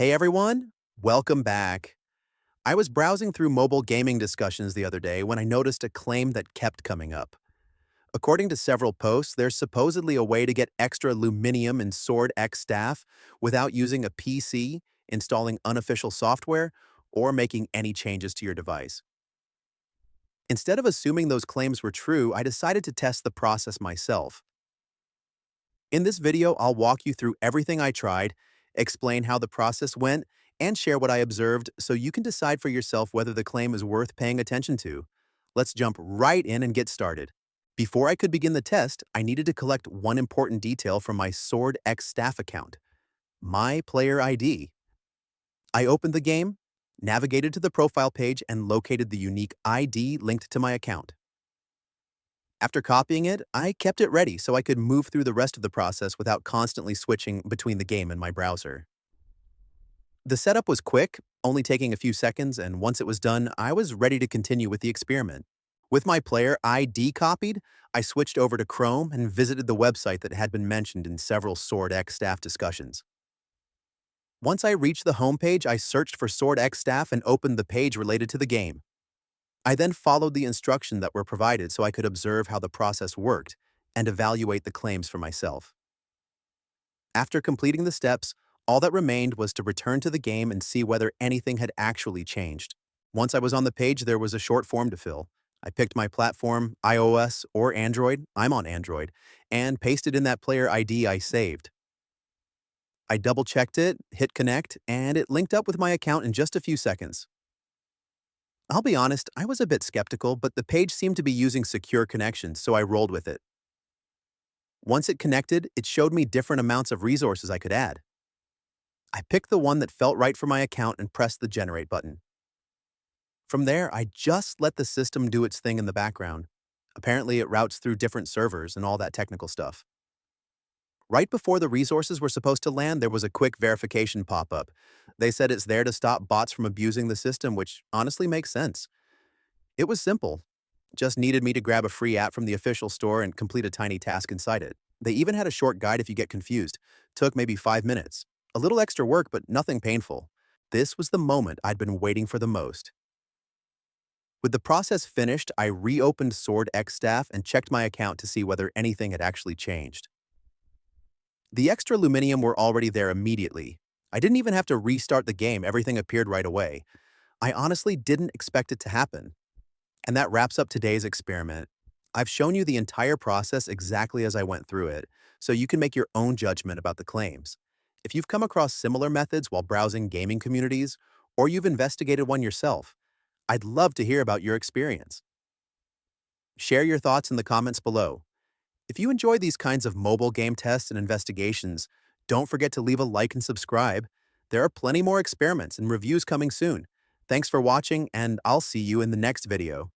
Hey everyone, welcome back. I was browsing through mobile gaming discussions the other day when I noticed a claim that kept coming up. According to several posts, there's supposedly a way to get extra Luminium in Sword X Staff without using a PC, installing unofficial software, or making any changes to your device. Instead of assuming those claims were true, I decided to test the process myself. In this video, I'll walk you through everything I tried, explain how the process went, and share what I observed so you can decide for yourself whether the claim is worth paying attention to. Let's jump right in and get started. Before I could begin the test, I needed to collect one important detail from my Sword X Staff account, my player ID. I opened the game, navigated to the profile page, and located the unique ID linked to my account. After copying it, I kept it ready so I could move through the rest of the process without constantly switching between the game and my browser. The setup was quick, only taking a few seconds, and once it was done, I was ready to continue with the experiment. With my player ID copied, I switched over to Chrome and visited the website that had been mentioned in several Sword X Staff discussions. Once I reached the homepage, I searched for Sword X Staff and opened the page related to the game. I then followed the instructions that were provided so I could observe how the process worked and evaluate the claims for myself. After completing the steps, all that remained was to return to the game and see whether anything had actually changed. Once I was on the page, there was a short form to fill. I picked my platform, iOS or Android, I'm on Android, and pasted in that player ID I saved. I double-checked it, hit connect, and it linked up with my account in just a few seconds. I'll be honest, I was a bit skeptical, but the page seemed to be using secure connections, so I rolled with it. Once it connected, it showed me different amounts of resources I could add. I picked the one that felt right for my account and pressed the generate button. From there, I just let the system do its thing in the background. Apparently, it routes through different servers and all that technical stuff. Right before the resources were supposed to land, there was a quick verification pop-up. They said it's there to stop bots from abusing the system, which honestly makes sense. It was simple. Just needed me to grab a free app from the official store and complete a tiny task inside it. They even had a short guide if you get confused. Took maybe 5 minutes. A little extra work, but nothing painful. This was the moment I'd been waiting for the most. With the process finished, I reopened Sword X Staff and checked my account to see whether anything had actually changed. The extra Luminium were already there immediately. I didn't even have to restart the game, everything appeared right away. I honestly didn't expect it to happen. And that wraps up today's experiment. I've shown you the entire process exactly as I went through it, so you can make your own judgment about the claims. If you've come across similar methods while browsing gaming communities, or you've investigated one yourself, I'd love to hear about your experience. Share your thoughts in the comments below. If you enjoy these kinds of mobile game tests and investigations, don't forget to leave a like and subscribe. There are plenty more experiments and reviews coming soon. Thanks for watching, and I'll see you in the next video.